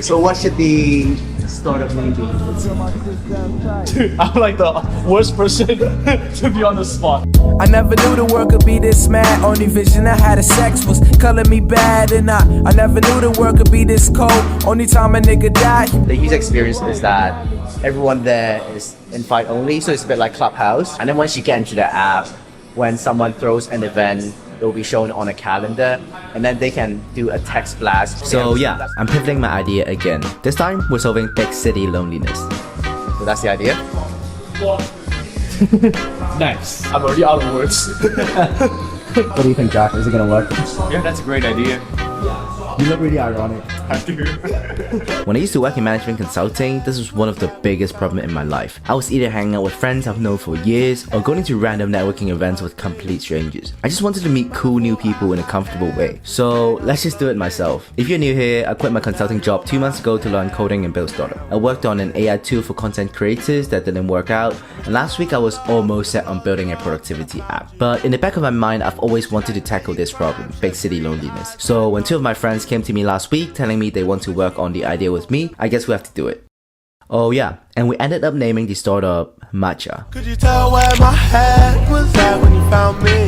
So what should the startup name be? Dude, I'm like the worst person to be on the spot. I never knew the world could be this mad. Only vision I had of sex was color me bad. And I never knew the world could be this cold. Only time a nigga died. The user experience is that everyone there is invite only, so it's a bit like Clubhouse. And then once you get into the app, when someone throws an event, it will be shown on a calendar, and then they can do a text blast. So yeah, I'm pivoting my idea again. This time, we're solving big city loneliness. So that's the idea. Nice. I'm already out of words. What do you think, Jack? Is it gonna work? Yeah, that's a great idea. You look really ironic. When I used to work in management consulting, this was one of the biggest problems in my life. I was either hanging out with friends I've known for years or going to random networking events with complete strangers. I just wanted to meet cool new people in a comfortable way. So let's just do it myself. If you're new here, I quit my consulting job 2 months ago to learn coding and build startup. I worked on an AI tool for content creators that didn't work out, and last week I was almost set on building a productivity app. But in the back of my mind, I've always wanted to tackle this problem, big city loneliness. So when 2 of my friends came to me last week telling me they want to work on the idea with me, I guess we have to do it. Oh yeah, and we ended up naming the startup Matcha. Could you tell where my head was at when you found me?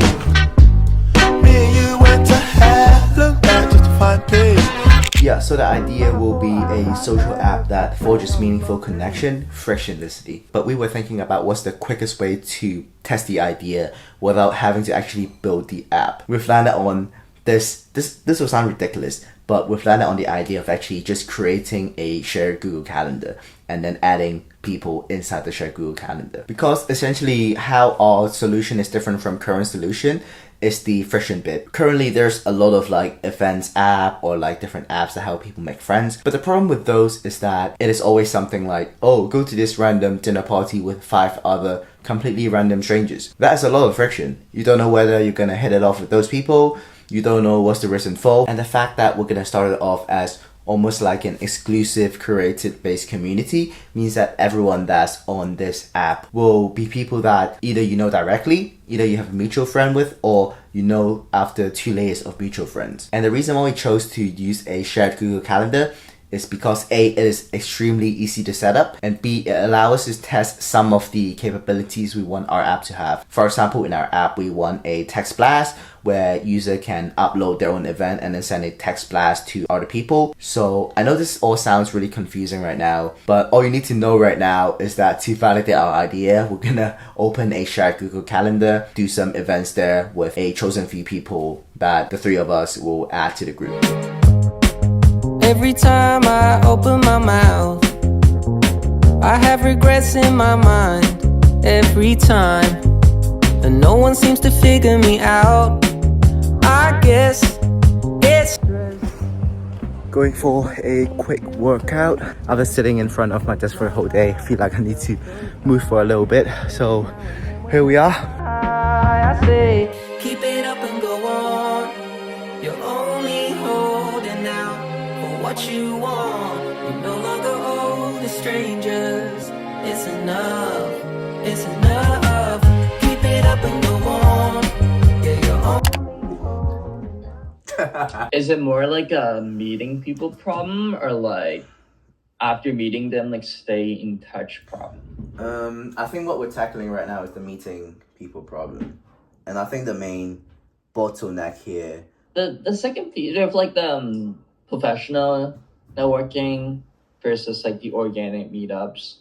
Me and you went to hell, look back just to find peace. Yeah, so the idea will be a social app that forges meaningful connection frictionlessly. But we were thinking about what's the quickest way to test the idea without having to actually build the app. We've landed on this will sound ridiculous, but we've landed on the idea of actually just creating a shared Google Calendar and then adding people inside the shared Google Calendar. Because essentially how our solution is different from current solution is the friction bit. Currently there's a lot of like events app or like different apps that help people make friends. But the problem with those is that it is always something like, oh, go to this random dinner party with 5 other completely random strangers. That is a lot of friction. You don't know whether you're gonna hit it off with those people. You don't know what's the risk and fall. And the fact that we're gonna start it off as almost like an exclusive curated based community means that everyone that's on this app will be people that either you know directly, either you have a mutual friend with, or you know after 2 layers of mutual friends. And the reason why we chose to use a shared Google Calendar is because A, it is extremely easy to set up, and B, it allows us to test some of the capabilities we want our app to have. For example, in our app, we want a text blast where user can upload their own event and then send a text blast to other people. So I know this all sounds really confusing right now, but all you need to know right now is that to validate our idea, we're gonna open a shared Google Calendar, do some events there with a chosen few people that the 3 of us will add to the group. Every time I open my mouth, I have regrets in my mind. Every time, and no one seems to figure me out. I guess it's Going for a quick workout. After sitting in front of my desk for a whole day, I feel like I need to move for a little bit. So here we are. I say, keep it up and go on. You're only holding out for what you want. You no longer owe the strangers. It's enough. It's enough. Keep it up and go on. Yeah, you're on. Is it more like a meeting people problem or like after meeting them like stay in touch problem? I think what we're tackling right now is the meeting people problem. And I think the main bottleneck here. The second piece of like the professional networking versus like the organic meetups.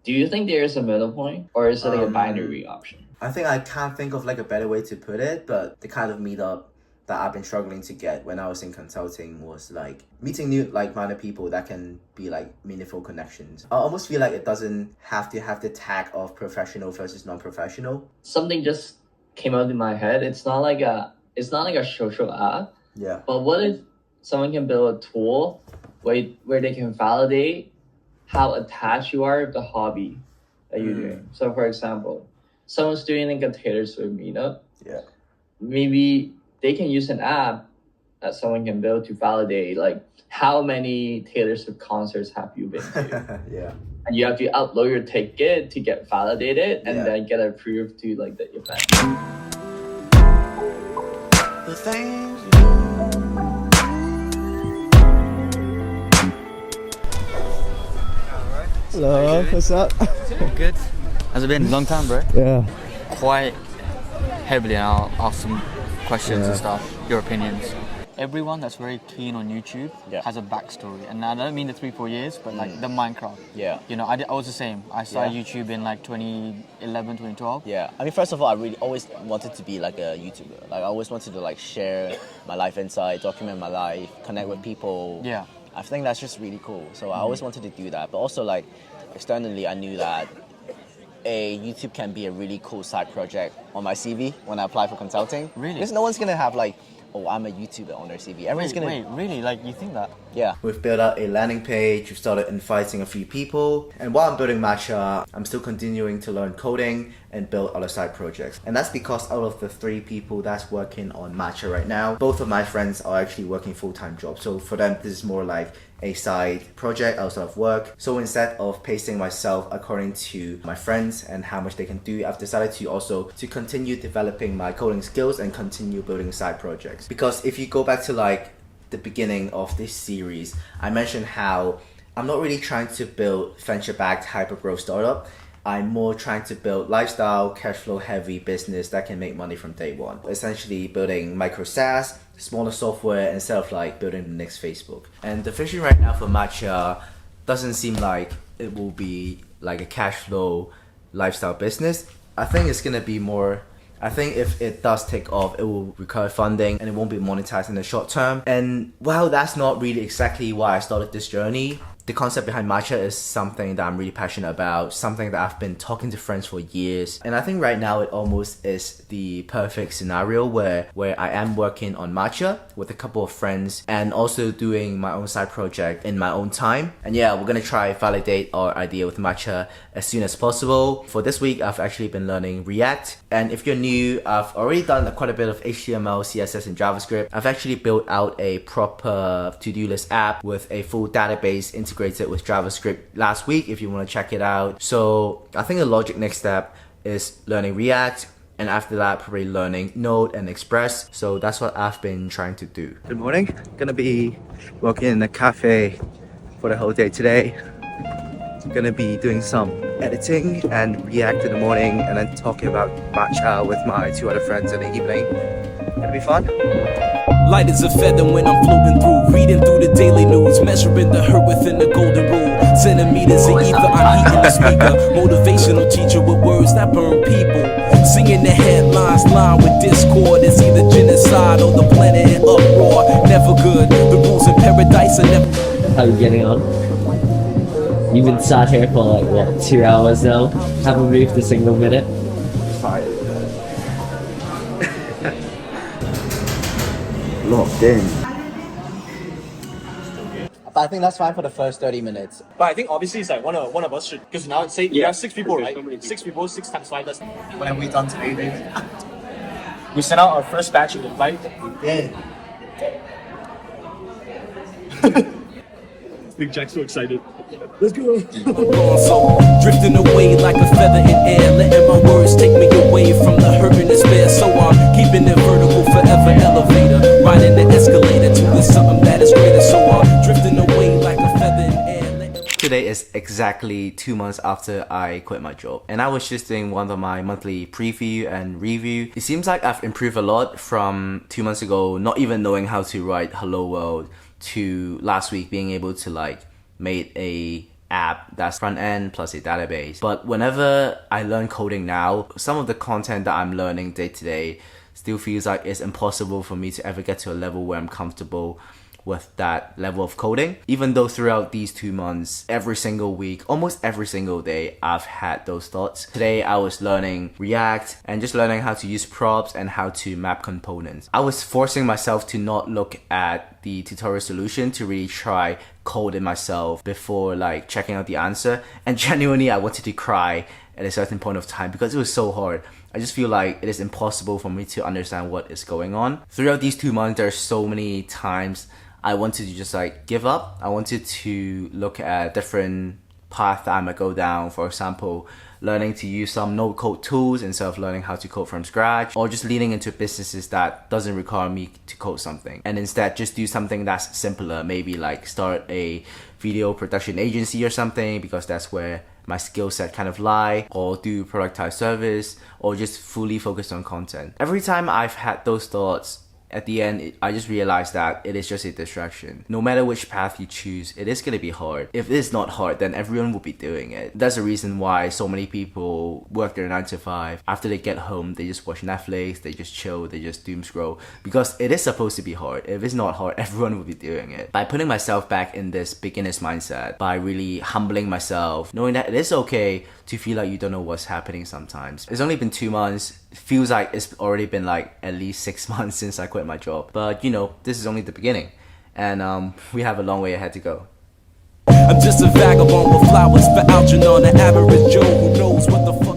Do you think there is a middle point or is it like a binary option? I think I can't think of like a better way to put it, but the kind of meetup that I've been struggling to get when I was in consulting was like meeting new like-minded people that can be like meaningful connections. I almost feel like it doesn't have to have the tag of professional versus non-professional. Something just came out in my head. It's not like a social app. Yeah. But what if someone can build a tool where they can validate how attached you are with the hobby that you're doing? So for example, someone's doing like a Taylor Swift meetup. Yeah. Maybe they can use an app that someone can build to validate like how many Taylor Swift concerts have you been to. Yeah. And you have to upload your ticket to get validated and then get approved to like the event. The things you do. Hello, what's up? Good. Has it been? Long time, bro? Yeah. Quite heavily, and I'll ask some questions and stuff, your opinions. Everyone that's very keen on YouTube has a backstory, and I don't mean the 3-4 years, but like the Minecraft. Yeah. You know, I was the same. I started YouTube in like 2011, 2012. Yeah, I mean, first of all, I really always wanted to be like a YouTuber. Like, I always wanted to like share my life insight, document my life, connect with people. Yeah. I think that's just really cool. So I always wanted to do that. But also, like, externally, I knew that YouTube can be a really cool side project on my CV when I apply for consulting. Really? Because no one's gonna have like, oh, I'm a YouTuber on their CV. Everyone's gonna. Wait, really? Like, you think that? Yeah. We've built out a landing page, we've started inviting a few people, and while I'm building Matcha, I'm still continuing to learn coding and build other side projects. And that's because out of the 3 people that's working on Matcha right now, both of my friends are actually working full-time jobs. So for them, this is more like a side project outside of work. So instead of pacing myself according to my friends and how much they can do, I've decided to also to continue developing my coding skills and continue building side projects. Because if you go back to like the beginning of this series, I mentioned how I'm not really trying to build venture-backed hyper-growth startup. I'm more trying to build lifestyle, cash flow heavy business that can make money from day one. Essentially building micro SaaS, smaller software instead of like building the next Facebook. And the vision right now for Matcha doesn't seem like it will be like a cash flow lifestyle business. I think it's gonna be more, I think if it does take off, it will require funding and it won't be monetized in the short term. And while that's not really exactly why I started this journey, the concept behind Matcha is something that I'm really passionate about, something that I've been talking to friends for years. And I think right now it almost is the perfect scenario where I am working on Matcha with a couple of friends and also doing my own side project in my own time. And yeah, we're gonna try validate our idea with Matcha as soon as possible. For this week, I've actually been learning React. And if you're new, I've already done quite a bit of HTML, CSS, and JavaScript. I've actually built out a proper to-do list app with a full database integrated with JavaScript last week if you want to check it out. So I think the logic next step is learning React, and after that probably learning Node and Express. So that's what I've been trying to do. Good morning. Gonna be working in a cafe for the whole day today. Gonna be doing some editing and React in the morning, and then talking about Matcha with my 2 other friends in the evening. Gonna be fun. Light as a feather when I'm floating through, reading through the daily news, measuring the hurt within the golden rule. Centimeters of ether, I'm heating the speaker. Motivational teacher with words that burn people. Singing the headlines, line with discord. It's either genocide or the planet in uproar. Never good, the rules in paradise are never. How are you getting on? You've been sat here for like, what, 2 hours now? Haven't moved a single minute? Fine. Locked in. But I think that's fine for the first 30 minutes. But I think obviously it's like one of us should, because now say we have 6 people, right? 6 people, 6 times 5. That's What have we done today, David? we sent out our first batch of invite. Yeah. Big Jack's so excited. Let's go. So drifting away like a feather in air, letting my words take me away from the hurt and despair. So I'm keeping it vertical, forever elevator, riding the escalator to the something that is greater. So I'm drifting away like a feather in air. Today is exactly 2 months after I quit my job, and I was just doing one of my monthly preview and review. It seems like I've improved a lot from 2 months ago, not even knowing how to write hello world, to last week being able to like make a app that's front end plus a database. But whenever I learn coding now, some of the content that I'm learning day to day still feels like it's impossible for me to ever get to a level where I'm comfortable with that level of coding. Even though throughout these 2 months, every single week, almost every single day, I've had those thoughts. Today I was learning React and just learning how to use props and how to map components. I was forcing myself to not look at the tutorial solution, to really try code it myself before like checking out the answer. And genuinely I wanted to cry at a certain point of time because it was so hard. I just feel like it is impossible for me to understand what is going on. Throughout these 2 months, there's so many times I wanted to just like give up. I wanted to look at different path that I might go down. For example, learning to use some no-code tools instead of learning how to code from scratch, or just leaning into businesses that doesn't require me to code something, and instead just do something that's simpler, maybe like start a video production agency or something, because that's where my skill set kind of lie, or do productized service, or just fully focus on content. Every time I've had those thoughts, at the end, I just realized that it is just a distraction. No matter which path you choose, it is going to be hard. If it is not hard, then everyone will be doing it. That's the reason why so many people work their 9 to 5. After they get home, they just watch Netflix, they just chill, they just doom scroll. Because it is supposed to be hard. If it's not hard, everyone will be doing it. By putting myself back in this beginner's mindset, by really humbling myself, knowing that it is okay to feel like you don't know what's happening sometimes. It's only been 2 months. It feels like it's already been like at least 6 months since I quit my job. But you know, this is only the beginning. And we have a long way ahead to go. I'm just a vagabond with flowers for Algernon, an average Joe who knows what the fuck.